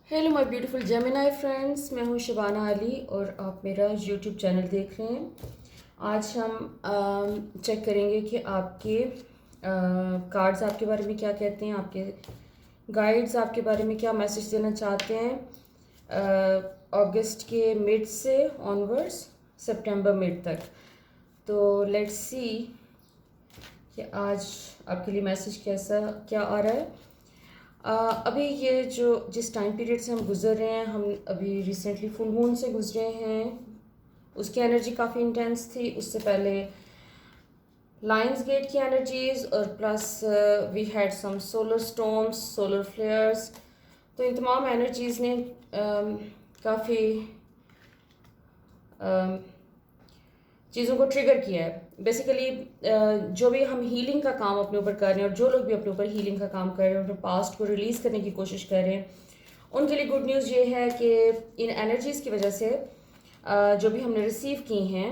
Hello my beautiful Gemini friends, मैं हूँ शबाना अली और आप मेरा यूट्यूब चैनल देख रहे हैं। आज हम चेक करेंगे कि आपके कार्ड्स आपके बारे में क्या कहते हैं, आपके गाइड्स आपके बारे में क्या मैसेज देना चाहते हैं अगस्त के मिड से ऑनवर्ड्स सितंबर मिड तक। तो लेट्स सी कि आज आपके लिए मैसेज कैसा क्या आ रहा है। अभी ये जो जिस टाइम पीरियड से हम गुज़र रहे हैं, हम अभी रिसेंटली फुल मून से गुजरे हैं। उसकी एनर्जी काफ़ी इंटेंस थी। उससे पहले लायंस गेट की एनर्जीज और plus we had some solar storms, solar flares. तो इन तमाम एनर्जीज़ ने काफ़ी चीज़ों को ट्रिगर किया है। बेसिकली जो भी हम हीलिंग का काम अपने ऊपर कर रहे हैं और जो लोग भी अपने ऊपर हीलिंग का काम कर रहे हैं, अपने पास्ट को रिलीज़ करने की कोशिश कर रहे हैं, उनके लिए गुड न्यूज़ ये है कि इन एनर्जीज़ की वजह से जो भी हमने रिसीव की हैं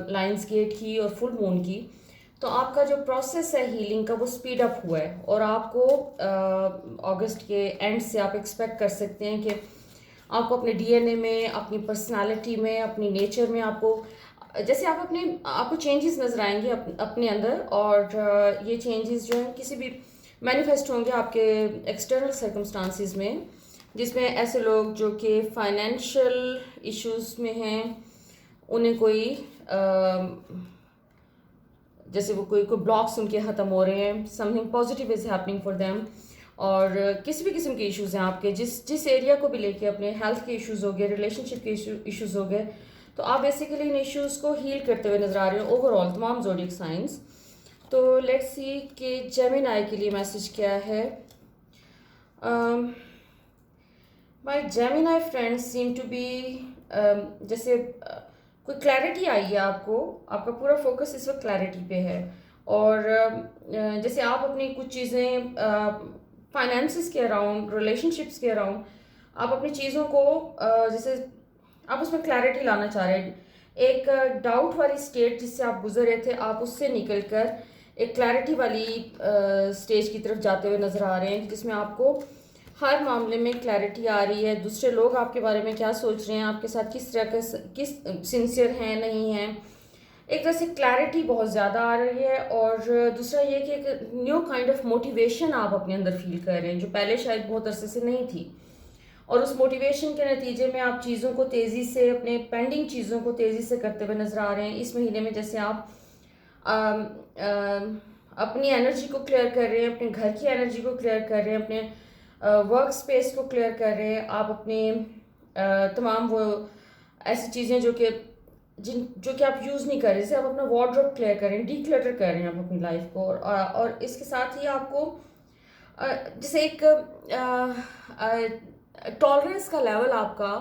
लायंस गेट की और फुल मून की, तो आपका जो प्रोसेस है हीलिंग का वो स्पीड अप हुआ है। और आपको अगस्त के एंड से आप एक्सपेक्ट कर सकते हैं कि आपको अपने डीएनए में, अपनी पर्सनालिटी में, अपनी नेचर में आपको जैसे आपको चेंजेस नज़र आएंगे अपने अंदर। और ये चेंजेस जो हैं किसी भी मैनिफेस्ट होंगे आपके एक्सटर्नल सर्कमस्टांसिस में, जिसमें ऐसे लोग जो कि फाइनेंशियल इश्यूज में हैं, उन्हें कोई जैसे वो कोई कोई ब्लॉक्स उनके ख़त्म हो रहे हैं, something positive is happening for them. और किसी भी किस्म के इश्यूज़ हैं आपके, जिस जिस एरिया को भी लेके, अपने हेल्थ के इश्यूज़ हो गए, रिलेशनशिप के इश्यूज़ हो गए, तो आप बेसिकली इन इश्यूज़ को हील करते हुए नज़र आ रहे हो ओवरऑल तमाम ज़ोडिक साइंस। तो लेट्स सी कि जेमिनाई के लिए मैसेज क्या है। My Gemini friends seem to be जैसे कोई क्लैरिटी आई है आपको, आपका पूरा फोकस इस वक्त क्लैरिटी पे है। और जैसे आप अपनी कुछ चीज़ें फाइनेंसिस के अराउंड, रिलेशनशिप्स के अराउंड, आप अपनी चीज़ों को जैसे आप उसमें क्लैरिटी लाना चाह रहे हैं। एक डाउट वाली स्टेट जिससे आप गुजर रहे थे, आप उससे निकल कर एक क्लैरिटी वाली स्टेज की तरफ जाते हुए नज़र आ रहे हैं, जिसमें आपको हर मामले में क्लैरिटी आ रही है। दूसरे लोग आपके बारे में क्या सोच रहे हैं, आपके साथ किस तरह का किस सिंसियर हैं नहीं हैं, एक तरह से क्लैरिटी बहुत ज़्यादा आ रही है। और दूसरा ये कि एक न्यू काइंड ऑफ मोटिवेशन आप अपने अंदर फील कर रहे हैं, जो पहले शायद बहुत अरसे से नहीं थी। और उस मोटिवेशन के नतीजे में आप चीज़ों को तेज़ी से, अपने पेंडिंग चीज़ों को तेज़ी से करते हुए नज़र आ रहे हैं। इस महीने में जैसे आप आम, आम, अपनी एनर्जी को क्लियर कर रहे हैं, अपने घर की एनर्जी को क्लियर कर रहे हैं, अपने वर्क स्पेस को क्लियर कर रहे हैं, आप अपने तमाम वो ऐसी चीज़ें जो कि आप यूज़ नहीं कर रहे, जैसे आप अपना वार्डरोब क्लियर कर रहे हैं, डीक्लटर कर रहे हैं आप अपनी लाइफ को। और इसके साथ ही आपको जैसे एक टॉलरेंस का लेवल आपका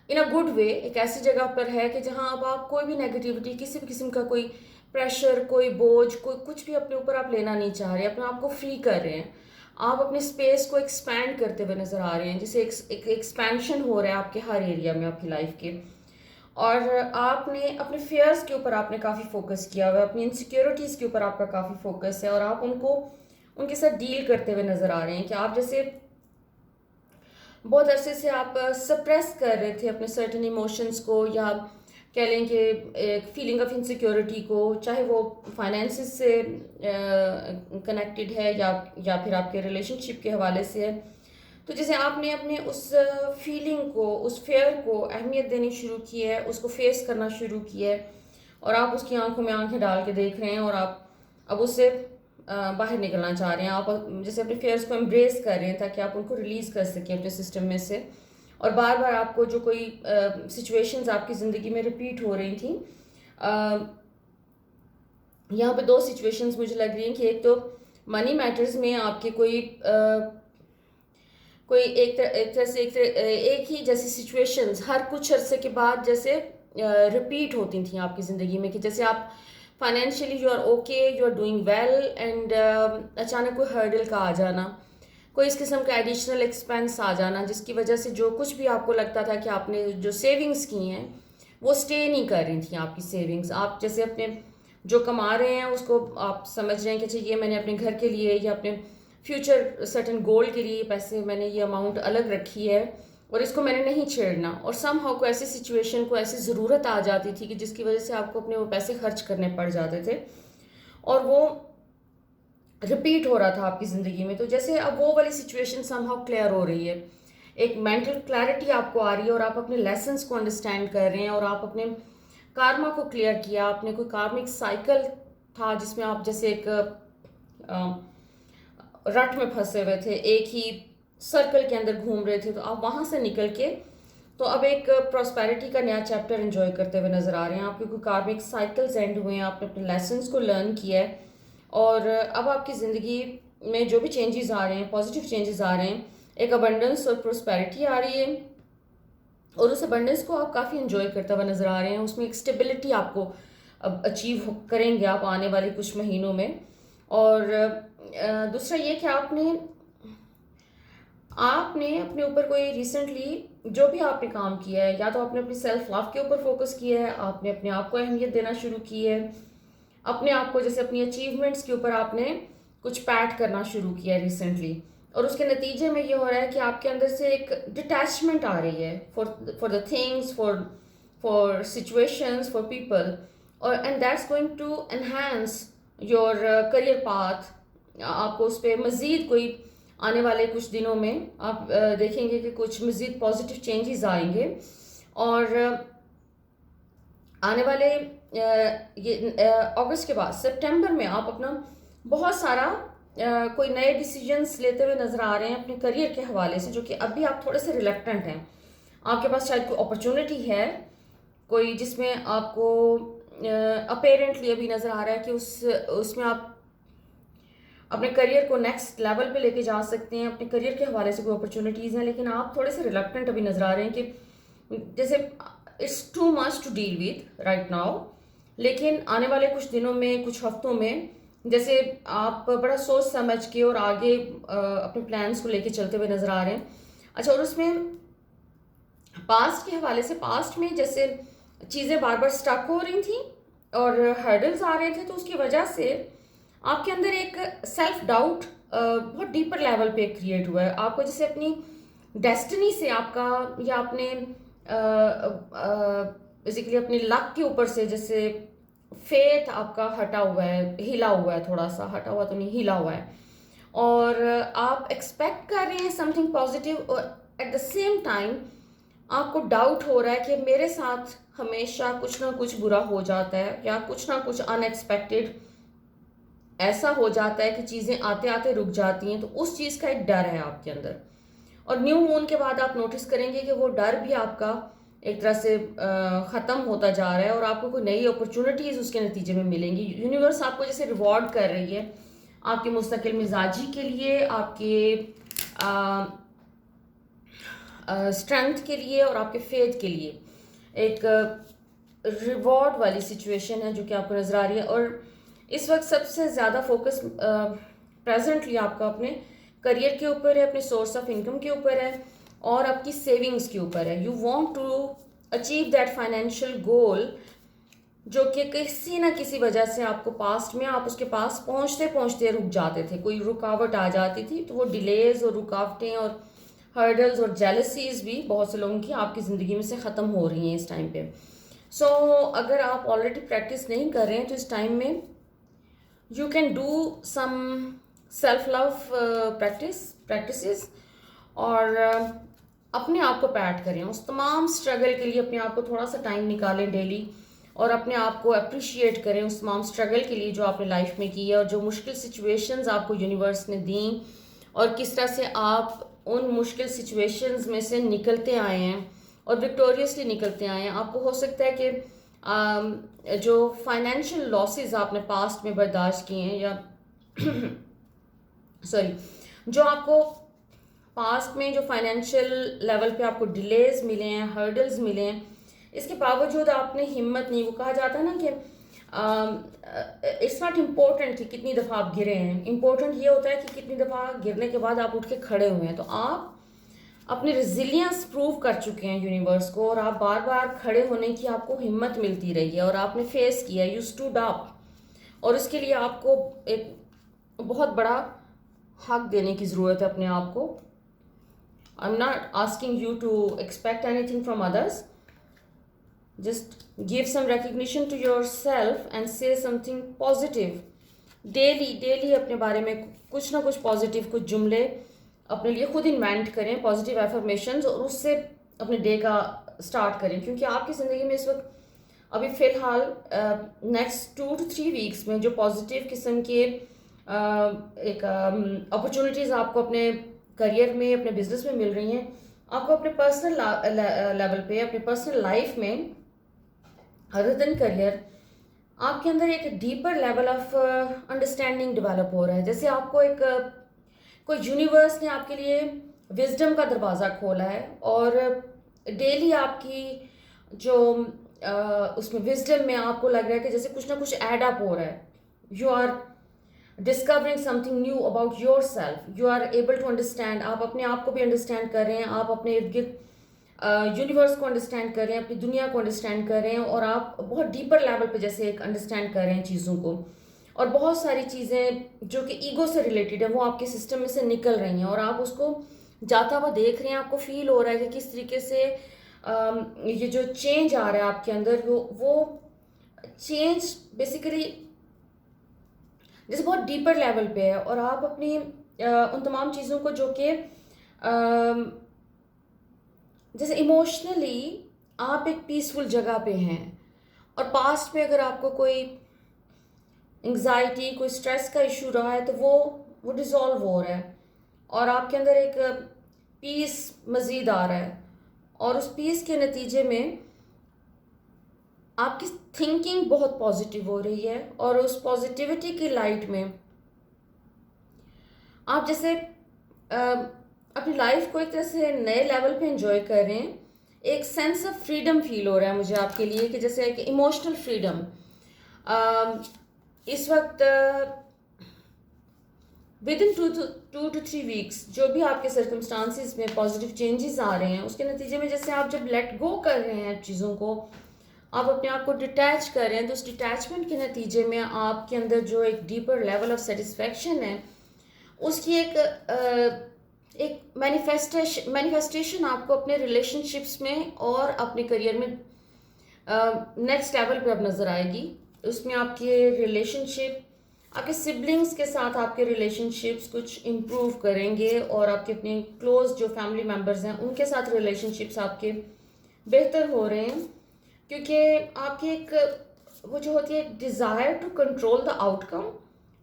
इन अ गुड वे एक ऐसी जगह पर है कि जहां अब आप कोई भी नेगेटिविटी, किसी भी किस्म का कोई प्रेशर, कोई बोझ, कोई कुछ भी अपने ऊपर आप लेना नहीं चाह रहे, अपने आप को फ्री कर रहे हैं। आप अपने स्पेस को एक्सपैंड करते हुए नज़र आ रहे हैं, जिससे एक एक्सपेंशन हो रहा है आपके हर एरिया में आपकी लाइफ के। और आपने अपने फेयर्स के ऊपर आपने काफ़ी फोकस किया हुआ है, अपनी इनसिक्योरिटीज़ के ऊपर आपका काफ़ी फोकस है, और आप उनके साथ डील करते हुए नज़र आ रहे हैं कि आप जैसे बहुत अरसे से आप सप्रेस कर रहे थे अपने सर्टेन इमोशंस को, या कह लें कि एक फीलिंग ऑफ इनसिक्योरिटी को, चाहे वो फाइनेंसिस से कनेक्टेड है या फिर आपके रिलेशनशिप के हवाले से है। तो जैसे आपने अपने उस फीलिंग को, उस फेयर को अहमियत देनी शुरू की है, उसको फेस करना शुरू किया है, और आप उसकी आंखों में आंखें डाल के देख रहे हैं, और आप अब उससे बाहर निकलना चाह रहे हैं। आप जैसे अपने फेयर्स को एम्ब्रेस कर रहे हैं ताकि आप उनको रिलीज़ कर सकें अपने सिस्टम में से। और बार बार आपको जो कोई सिचुएशंस आपकी ज़िंदगी में रिपीट हो रही थी, यहाँ पे दो सिचुएशंस मुझे लग रही हैं कि एक तो मनी मैटर्स में आपके कोई एक ही जैसी सिचुएशंस हर कुछ अरसे के बाद जैसे रिपीट होती थी आपकी ज़िंदगी में, कि जैसे आप financially you are okay, you are doing well, and अचानक कोई हर्डल का आ जाना, कोई इस किस्म का एडिशनल एक्सपेंस आ जाना, जिसकी वजह से जो कुछ भी आपको लगता था कि आपने जो सेविंग्स की हैं वो स्टे नहीं कर रही थी आपकी सेविंग्स। आप जैसे अपने जो कमा रहे हैं उसको आप समझ रहे हैं कि अच्छा ये मैंने अपने घर के लिए या अपने फ्यूचर सर्टेन गोल के लिए पैसे मैंने ये अमाउंट अलग रखी है और इसको मैंने नहीं छेड़ना। और समहाउ को ऐसी सिचुएशन को ऐसी ज़रूरत आ जाती थी कि जिसकी वजह से आपको अपने वो पैसे खर्च करने पड़ जाते थे और वो रिपीट हो रहा था आपकी ज़िंदगी में। तो जैसे अब वो वाली सिचुएशन समहाउ क्लियर हो रही है, एक मेंटल क्लैरिटी आपको आ रही है और आप अपने लेसन्स को अंडरस्टैंड कर रहे हैं और आप अपने कार्मा को क्लियर किया। आपने कोई कार्मिक साइकिल था जिसमें आप जैसे एक रट में फंसे हुए थे, एक ही सर्कल के अंदर घूम रहे थे, तो आप वहाँ से निकल के तो अब एक प्रॉस्पेरिटी का नया चैप्टर एंजॉय करते हुए नज़र आ रहे हैं। आपके कोई कार्मिक साइकिल्स एंड हुए हैं, आपने अपने लेसन्स को लर्न किया है और अब आपकी ज़िंदगी में जो भी चेंजेस आ रहे हैं, पॉजिटिव चेंजेस आ रहे हैं, एक अबंडेंस और प्रॉस्पेरिटी आ रही है और उस अबंडेंस को आप काफ़ी एंजॉय करते हुए नज़र आ रहे हैं। उसमें एक स्टेबिलिटी आपको अब अचीव करेंगे आप आने वाले कुछ महीनों में। और दूसरा ये कि आपने अपने ऊपर कोई रिसेंटली जो भी आपने काम किया है, या तो आपने अपनी सेल्फ लव के ऊपर फोकस किया है, आपने अपने आप को अहमियत देना शुरू की है, अपने आप को जैसे अपनी अचीवमेंट्स के ऊपर आपने कुछ पैट करना शुरू किया है रिसेंटली, और उसके नतीजे में ये हो रहा है कि आपके अंदर से एक डिटैचमेंट आ रही है for the things, for situations, for people, और and that's going to enhance your career path. आपको उस पर मज़ीद कोई आने वाले कुछ दिनों में आप देखेंगे कि कुछ मज़ीद पॉजिटिव चेंजेस आएंगे। और आने वाले ये अगस्त के बाद सितंबर में आप अपना बहुत सारा कोई नए डिसीजंस लेते हुए नज़र आ रहे हैं अपने करियर के हवाले से, जो कि अभी आप थोड़े से रिलक्टेंट हैं। आपके पास शायद कोई अपॉर्चुनिटी है कोई जिसमें आपको अपेरेंटली अभी नज़र आ रहा है कि उसमें आप अपने करियर को नेक्स्ट लेवल पे लेके जा सकते हैं, अपने करियर के हवाले से कोई अपॉर्चुनिटीज़ हैं, लेकिन आप थोड़े से रिलक्टेंट अभी नज़र आ रहे हैं कि जैसे it's too much to deal with right now. लेकिन आने वाले कुछ दिनों में, कुछ हफ्तों में, जैसे आप बड़ा सोच समझ के और आगे अपने प्लान्स को लेके चलते हुए नज़र आ रहे हैं। अच्छा, और उसमें पास्ट के हवाले से, पास्ट में जैसे चीज़ें बार बार स्टक हो रही थी और हर्डल्स आ रहे थे, तो उसकी वजह से आपके अंदर एक सेल्फ डाउट बहुत डीपर लेवल पे क्रिएट हुआ है। आपको जैसे अपनी डेस्टिनी से आपका, या अपने बेसिकली अपनी लक के ऊपर से जैसे फेथ आपका हटा हुआ है, हिला हुआ है, थोड़ा सा हटा हुआ तो नहीं, हिला हुआ है, और आप एक्सपेक्ट कर रहे हैं समथिंग पॉजिटिव, और एट द सेम टाइम आपको डाउट हो रहा है कि मेरे साथ हमेशा कुछ ना कुछ बुरा हो जाता है, या कुछ ना कुछ अनएक्सपेक्टेड ऐसा हो जाता है कि चीज़ें आते आते रुक जाती हैं। तो उस चीज़ का एक डर है आपके अंदर, और न्यू मून के बाद आप नोटिस करेंगे कि वो डर भी आपका एक तरह से ख़त्म होता जा रहा है और आपको कोई नई अपॉर्चुनिटीज़ उसके नतीजे में मिलेंगी। यूनिवर्स आपको जैसे रिवॉर्ड कर रही है आपके मुस्तकिल मिजाजी के लिए, आपके स्ट्रेंथ के लिए और आपके फेथ के लिए। एक रिवॉर्ड वाली सिचुएशन है जो कि आपको नज़र आ रही है। और इस वक्त सबसे ज़्यादा फोकस प्रेजेंटली आपका अपने करियर के ऊपर है, अपने सोर्स ऑफ इनकम के ऊपर है और आपकी सेविंग्स के ऊपर है। You want to achieve that financial goal जो कि किसी ना किसी वजह से आपको पास्ट में आप उसके पास पहुंचते पहुंचते रुक जाते थे, कोई रुकावट आ जाती थी। तो वो डिलेज और रुकावटें और हर्डल्स और जेलसीज भी बहुत से लोगों की आपकी ज़िंदगी में से ख़त्म हो रही हैं इस टाइम पे। सो अगर आप ऑलरेडी प्रैक्टिस नहीं कर रहे हैं तो इस टाइम में you can do some self love practices, और अपने आप को पैट करें। उस तमाम स्ट्रगल के लिए अपने आप को थोड़ा सा टाइम निकालें डेली, और अपने आप को अप्रिशिएट करें उस तमाम स्ट्रगल के लिए जो आपने लाइफ में की है, और जो मुश्किल सिचुएशंस आपको यूनिवर्स ने दी, और किस तरह से आप उन मुश्किल सिचुएशंस में से निकलते आए हैं और विक्टोरियसली निकलते आए हैं। आपको हो सकता है कि जो फाइनेंशियल लॉसेस आपने पास्ट में बर्दाश्त किए हैं, या सॉरी, जो आपको पास्ट में जो फाइनेंशियल लेवल पे आपको डिलेज मिले हैं, हर्डल्स मिले हैं, इसके बावजूद आपने हिम्मत नहीं, वो कहा जाता है ना कि इट्स नॉट इम्पोर्टेंट कि कितनी दफ़ा आप गिरे हैं, इम्पोर्टेंट ये होता है कि कितनी दफ़ा गिरने के बाद आप उठ के खड़े हुए हैं। तो आप अपनी रेजिलियंस प्रूव कर चुके हैं यूनिवर्स को, और आप बार बार खड़े होने की आपको हिम्मत मिलती रही है, और आपने फेस किया, यू स्टूड अप, और इसके लिए आपको एक बहुत बड़ा हक देने की ज़रूरत है अपने आप को। I am not asking you to expect anything from others, just give some recognition to yourself and say something positive. Daily daily अपने बारे में कुछ ना कुछ पॉजिटिव, कुछ जुमले अपने लिए खुद इन्वेंट करें, पॉजिटिव एफर्मेशंस, और उससे अपने डे का स्टार्ट करें। क्योंकि आपकी ज़िंदगी में इस वक्त अभी फ़िलहाल नेक्स्ट 2 to 3 वीक्स में जो पॉजिटिव किस्म के एक अपॉर्चुनिटीज़ आपको अपने करियर में, अपने बिजनेस में मिल रही हैं, आपको अपने पर्सनल लेवल पे, अपने पर्सनल लाइफ में, अदर देन करियर, आपके अंदर एक deeper level of understanding develop हो रहा है। जैसे आपको एक कोई यूनिवर्स ने आपके लिए विजडम का दरवाज़ा खोला है, और डेली आपकी जो उसमें विजडम में आपको लग रहा है कि जैसे कुछ ना कुछ एड अप हो रहा है। You are discovering something new about your self, you are able to understand, आप अपने आप को भी अंडरस्टैंड कर रहे हैं, आप अपने इर्द गिर्द यूनिवर्स को अंडरस्टैंड कर रहे हैं, अपनी दुनिया को अंडरस्टैंड कर रहे हैं, और आप बहुत डीपर लेवल पे जैसे एक अंडरस्टैंड कर रहे हैं चीज़ों को। और बहुत सारी चीज़ें जो कि ईगो से रिलेटेड है वो आपके सिस्टम में से निकल रही हैं, और आप उसको जाता हुआ देख रहे हैं। आपको फील हो रहा है कि किस तरीके से ये जो चेंज आ रहा है आपके अंदर, वो चेंज बेसिकली जैसे बहुत डीपर लेवल पे है, और आप अपनी उन तमाम चीज़ों को जो कि जैसे इमोशनली आप एक पीसफुल जगह पे हैं, और पास्ट में अगर आपको कोई एंग्जाइटी, कोई स्ट्रेस का इशू रहा है, तो वो डिज़ोल्व हो रहा है, और आपके अंदर एक पीस मज़ीद आ रहा है। और उस पीस के नतीजे में आपकी थिंकिंग बहुत पॉजिटिव हो रही है, और उस पॉजिटिविटी की लाइट में आप जैसे अपनी लाइफ को एक तरह से नए लेवल पे एंजॉय कर रहे हैं। एक सेंस ऑफ फ्रीडम फील हो रहा है मुझे आपके लिए, कि जैसे एक इमोशनल फ्रीडम। इस वक्त विद इन 2 to 3 वीक्स जो भी आपके सर्कमस्टांसिस में पॉजिटिव चेंजेस आ रहे हैं, उसके नतीजे में जैसे आप जब लेट गो कर रहे हैं चीज़ों को, आप अपने आप को डिटैच कर रहे हैं, तो उस डिटैचमेंट के नतीजे में आपके अंदर जो एक डीपर लेवल ऑफ सेटिस्फैक्शन है, उसकी एक मैनिफेस्टेशन आपको अपने रिलेशनशिप्स में और अपने करियर में नेक्स्ट लेवल पे अब नज़र आएगी। उसमें आपके रिलेशनशिप, आपके सिबलिंग्स के साथ आपके रिलेशनशिप्स कुछ इम्प्रूव करेंगे, और आपके अपने क्लोज जो फैमिली मेम्बर्स हैं उनके साथ रिलेशनशिप्स आपके बेहतर हो रहे हैं। क्योंकि आपकी एक वो जो होती है desire to control the outcome,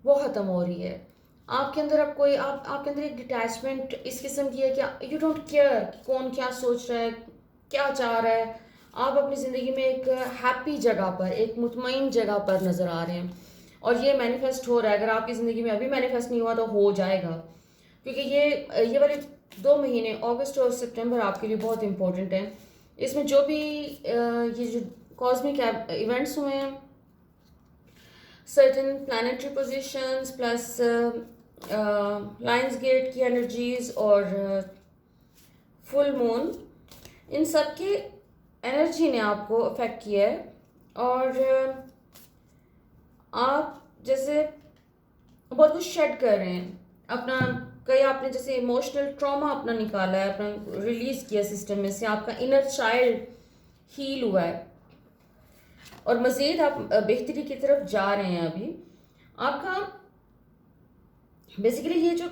वो ख़त्म हो रही है आपके अंदर। अब कोई आपके अंदर एक डिटैचमेंट इस किस्म की है कि यू डोंट केयर कौन क्या सोच रहा है, क्या चाह रहा है। आप अपनी ज़िंदगी में एक हैप्पी जगह पर, एक मुतमईन जगह पर नज़र आ रहे हैं, और ये मैनिफेस्ट हो रहा है। अगर आपकी ज़िंदगी में अभी मैनिफेस्ट नहीं हुआ तो हो जाएगा, क्योंकि ये वाले 2 महीने अगस्त और सितंबर आपके लिए बहुत इंपॉर्टेंट हैं। इसमें जो भी ये जो कॉस्मिक इवेंट्स हुए हैं, certain planetary positions plus lions gate की एनर्जीज और फुल मून, इन सब की एनर्जी ने आपको अफेक्ट किया है। और आप जैसे बहुत कुछ शेड कर रहे हैं अपना, कई आपने जैसे इमोशनल ट्रॉमा अपना निकाला है, अपना रिलीज किया सिस्टम में से, आपका इनर चाइल्ड हील हुआ है, और मज़ीद आप बेहतरी की तरफ जा रहे हैं। अभी आपका बेसिकली ये जो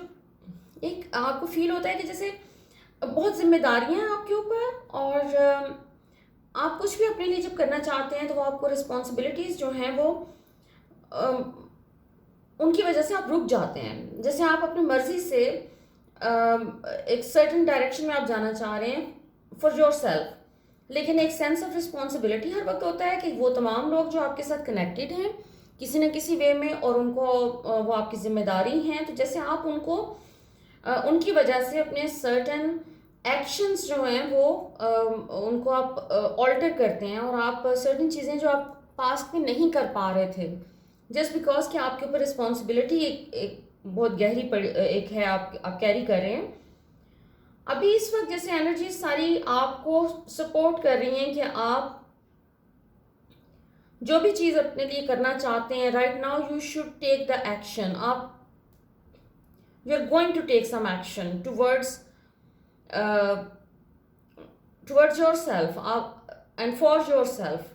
एक आपको फील होता है कि जैसे बहुत जिम्मेदारियां हैं आपके ऊपर, और आप कुछ भी अपने लिए जब करना चाहते हैं तो वो आपको रिस्पॉन्सिबिलिटीज़ जो हैं वो उनकी वजह से आप रुक जाते हैं। जैसे आप अपनी मर्ज़ी से एक सर्टन डायरेक्शन में आप जाना चाह रहे हैं फॉर योर सेल्फ, लेकिन एक सेंस ऑफ रिस्पॉन्सिबिलिटी हर वक्त होता है कि वो तमाम लोग जो आपके साथ कनेक्टेड हैं किसी न किसी वे में, और उनको वो आपकी जिम्मेदारी हैं, तो जैसे आप उनको उनकी वजह से अपने सर्टन एक्शंस जो हैं वो उनको आप ऑल्टर करते हैं, और आप सर्टन चीज़ें जो आप पास्ट में नहीं कर पा रहे थे, जस्ट बिकॉज कि आपके ऊपर रिस्पॉन्सिबिलिटी एक बहुत गहरी एक है, आप कैरी कर रहे हैं। अभी इस वक्त जैसे एनर्जी सारी आपको सपोर्ट कर रही हैं कि आप जो भी चीज़ अपने लिए करना चाहते हैं, right now you should take the action. आप you are going to take some action towards your yourself and for your self.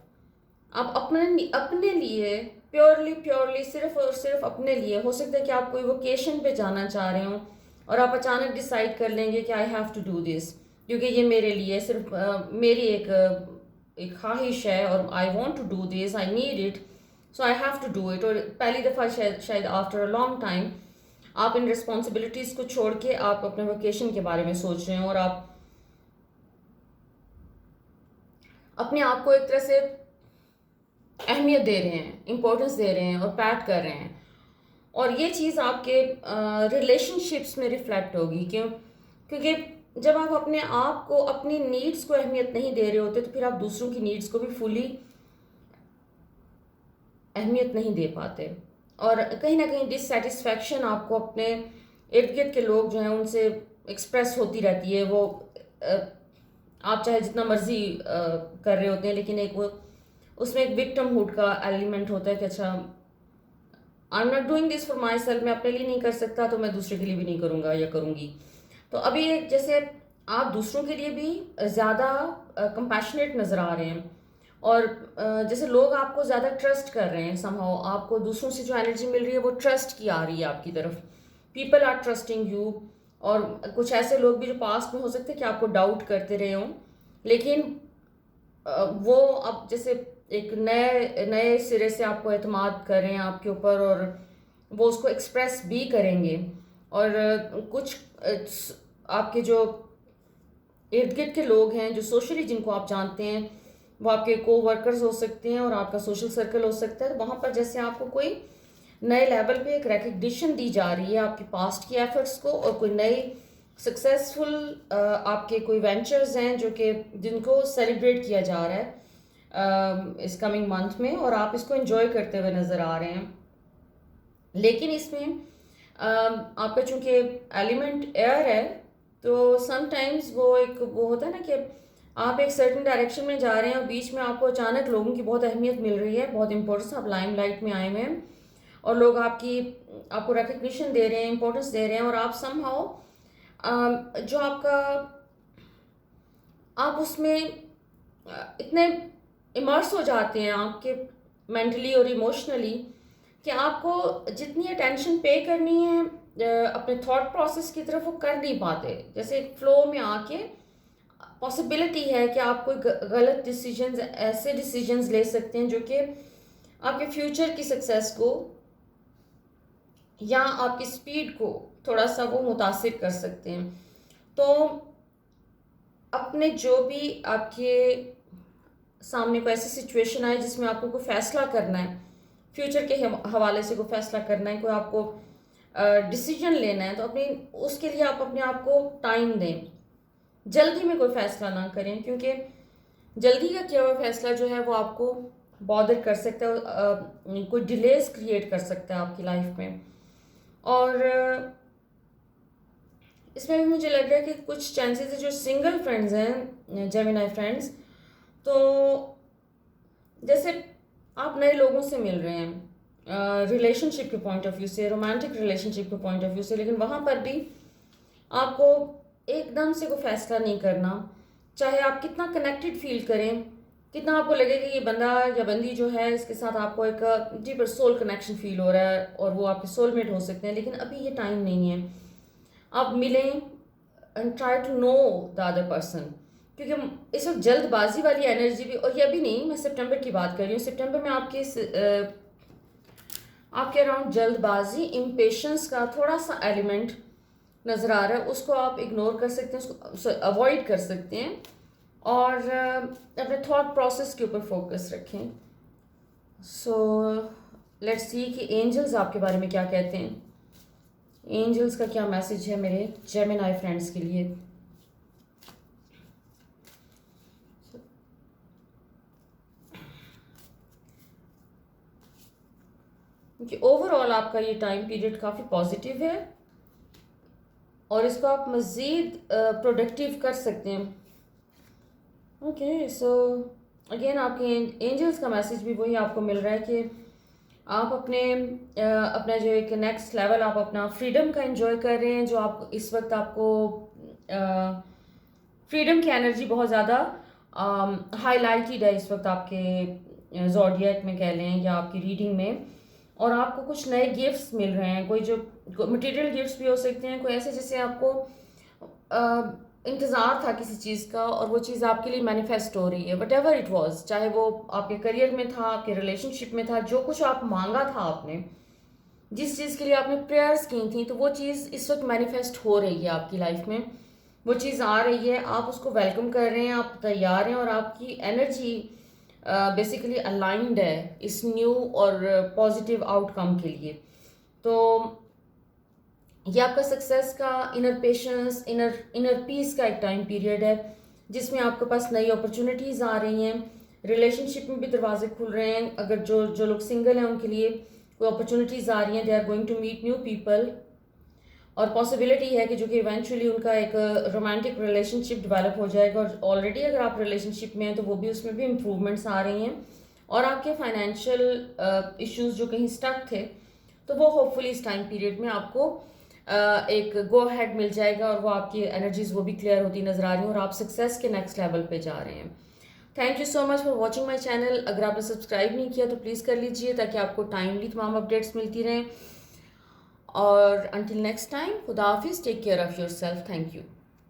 आप अपने अपने लिए प्योरली सिर्फ और सिर्फ अपने लिए, हो सकता है कि आप कोई वोकेशन पे जाना चाह रहे हो और आप अचानक डिसाइड कर लेंगे कि I have to do this, क्योंकि ये मेरे लिए सिर्फ मेरी एक ख्वाहिश है और I want to do this, I need it, so I have to do it. और पहली दफ़ा शायद आफ्टर अ लॉन्ग टाइम आप इन रिस्पॉन्सिबिलिटीज़ को छोड़ के आप अपने वोकेशन के बारे में सोच रहे हैं और आप अपने आप को एक तरह से अहमियत दे रहे हैं, इम्पोर्टेंस दे रहे हैं और पैट कर रहे हैं। और ये चीज़ आपके रिलेशनशिप्स में रिफ्लेक्ट होगी। क्यों? क्योंकि जब आप अपने आप को, अपनी नीड्स को अहमियत नहीं दे रहे होते, तो फिर आप दूसरों की नीड्स को भी फुली अहमियत नहीं दे पाते। और कहीं ना कहीं डिससेटिस्फैक्शन आपको अपने इर्द गिर्द के लोग जो हैं उनसे एक्सप्रेस होती रहती है। वो आप चाहे जितना मर्जी कर रहे होते हैं, लेकिन एक वो उसमें एक विक्टिमहुड का एलिमेंट होता है कि अच्छा, आई am not doing this for my self, मैं अपने लिए नहीं कर सकता तो मैं दूसरे के लिए भी नहीं करूँगा या करूँगी। तो अभी जैसे आप दूसरों के लिए भी ज़्यादा कंपैशनेट नज़र आ रहे हैं और जैसे लोग आपको ज़्यादा ट्रस्ट कर रहे हैं, समहाउ आपको दूसरों से जो एनर्जी मिल रही है वो ट्रस्ट की आ रही है आपकी तरफ। People are trusting you. और कुछ ऐसे लोग भी जो पास्ट में हो सकते हैं कि आपको डाउट करते रहे हों, लेकिन वो अब जैसे एक नए नए सिरे से आपको एतमाद कर रहे हैं आपके ऊपर और वो उसको एक्सप्रेस भी करेंगे। और कुछ आपके जो इर्द गिर्द के लोग हैं जो सोशली जिनको आप जानते हैं, वो आपके को वर्कर्स हो सकते हैं और आपका सोशल सर्कल हो सकता है। तो वहाँ पर जैसे आपको कोई नए लेवल पे एक रिकग्निशन दी जा रही है आपके पास्ट की एफर्ट्स को, और कोई नई सक्सेसफुल आपके कोई वेंचर्स हैं जो कि जिनको सेलिब्रेट किया जा रहा है इस कमिंग मंथ में, और आप इसको एंजॉय करते हुए नज़र आ रहे हैं। लेकिन इसमें आपका चूँकि एलिमेंट एयर है, तो समटाइम्स वो होता है ना कि आप एक सर्टेन डायरेक्शन में जा रहे हैं और बीच में आपको अचानक लोगों की बहुत अहमियत मिल रही है, बहुत इंपॉर्टेंस, आप लाइमलाइट में आए हुए हैं और लोग आपको रिकग्निशन दे रहे हैं, इंपॉर्टेंस दे रहे हैं, और आप समहाउ जो आप उसमें इतने इमर्स हो जाते हैं आपके मेंटली और इमोशनली कि आपको जितनी अटेंशन पे करनी है अपने थॉट प्रोसेस की तरफ वो कर नहीं पाते। जैसे एक फ्लो में आके पॉसिबिलिटी है कि आप कोई गलत डिसीजंस, ऐसे डिसीजंस ले सकते हैं जो कि आपके फ्यूचर की सक्सेस को या आपकी स्पीड को थोड़ा सा वो मुतासिर कर सकते हैं। तो अपने जो भी आपके सामने कोई ऐसी सिचुएशन आए जिसमें आपको कोई फैसला करना है, फ्यूचर के हवाले से कोई फैसला करना है, कोई आपको डिसीजन लेना है, तो उसके लिए आप अपने आप को टाइम दें। जल्दी में कोई फैसला ना करें, क्योंकि जल्दी का किया हुआ फैसला जो है वो आपको बॉदर कर सकता है, कोई डिलेज क्रिएट कर सकता है आपकी लाइफ में। और इसमें भी मुझे लग रहा है कि कुछ चांसेस है जो सिंगल फ्रेंड्स हैं, जेमिनी फ्रेंड्स, तो जैसे आप नए लोगों से मिल रहे हैं रिलेशनशिप के पॉइंट ऑफ व्यू से, रोमांटिक रिलेशनशिप के पॉइंट ऑफ व्यू से, लेकिन वहाँ पर भी आपको एकदम से कोई फैसला नहीं करना। चाहे आप कितना कनेक्टेड फील करें, कितना आपको लगे कि ये बंदा या बंदी जो है इसके साथ आपको एक डीपर सोल कनेक्शन फील हो रहा है और वो आपके सोलमेट हो सकते हैं, लेकिन अभी ये टाइम नहीं है। आप मिलें and try to know the other person, क्योंकि इस वक्त जल्दबाजी वाली एनर्जी भी, और ये अभी नहीं, मैं सितंबर की बात कर रही हूँ। सितंबर में आपके अराउंड जल्दबाजी, इम्पेशंस का थोड़ा सा एलिमेंट नज़र आ रहा है। उसको आप इग्नोर कर सकते हैं, उसको अवॉइड कर सकते हैं और अपने थॉट प्रोसेस के ऊपर फोकस रखें। सो लेट्स सी कि एंजल्स आपके बारे में क्या कहते हैं। एंजल्स का क्या मैसेज है मेरे जेमिनी फ्रेंड्स के लिए। क्योंकि ओवरऑल आपका ये टाइम पीरियड काफ़ी पॉजिटिव है और इसको आप मज़ीद प्रोडक्टिव कर सकते हैं। ओके, सो अगेन आपके एंजल्स का मैसेज भी वही आपको मिल रहा है कि आप अपना जो एक नेक्स्ट लेवल, आप अपना फ्रीडम का एंजॉय कर रहे हैं, जो आप इस वक्त आपको फ्रीडम की एनर्जी बहुत ज़्यादा हाईलाइटेड है इस वक्त आपके ज़ोडिएक में कह लें या आपकी रीडिंग में। और आपको कुछ नए गिफ्ट्स मिल रहे हैं, कोई जो मटेरियल गिफ्ट्स भी हो सकते हैं, कोई ऐसे जैसे आपको इंतज़ार था किसी चीज़ का और वो चीज़ आपके लिए मैनिफेस्ट हो रही है, वट एवर इट वॉज, चाहे वो आपके करियर में था, आपके रिलेशनशिप में था, जो कुछ आप मांगा था आपने, जिस चीज़ के लिए आपने प्रेयर्स की थी, तो वो चीज़ इस वक्त मैनिफेस्ट हो रही है आपकी लाइफ में। वो चीज़ आ रही है, आप उसको वेलकम कर रहे हैं, आप तैयार हैं और आपकी एनर्जी बेसिकली अलाइंड है इस न्यू और पॉजिटिव आउटकम के लिए। तो ये आपका सक्सेस का, इनर पेशेंस, इनर पीस का एक टाइम पीरियड है जिसमें आपके पास नई अपॉर्चुनिटीज़ आ रही हैं। रिलेशनशिप में भी दरवाजे खुल रहे हैं, अगर जो लोग सिंगल हैं उनके लिए कोई अपॉर्चुनिटीज़ आ रही हैं, they are going to meet new people. और पॉसिबिलिटी है कि जो कि इवेंचुअली उनका एक रोमांटिक रिलेशनशिप डेवलप हो जाएगा, और ऑलरेडी अगर आप रिलेशनशिप में हैं तो वो भी, उसमें भी इम्प्रूवमेंट्स आ रही हैं। और आपके फाइनेंशियल इश्यूज जो कहीं स्टक थे, तो वो होपफुली इस टाइम पीरियड में आपको एक गो हेड मिल जाएगा और वो आपकी एनर्जीज वो भी क्लियर होती नजर आ रही हैं और आप सक्सेस के नेक्स्ट लेवल पे जा रहे हैं। Thank you so much for watching my channel. अगर आपने सब्सक्राइब नहीं किया तो प्लीज़ कर लीजिए ताकि आपको टाइमली तमाम अपडेट्स मिलती रहें। और until next time, Khuda Hafiz, take care of yourself. Thank you.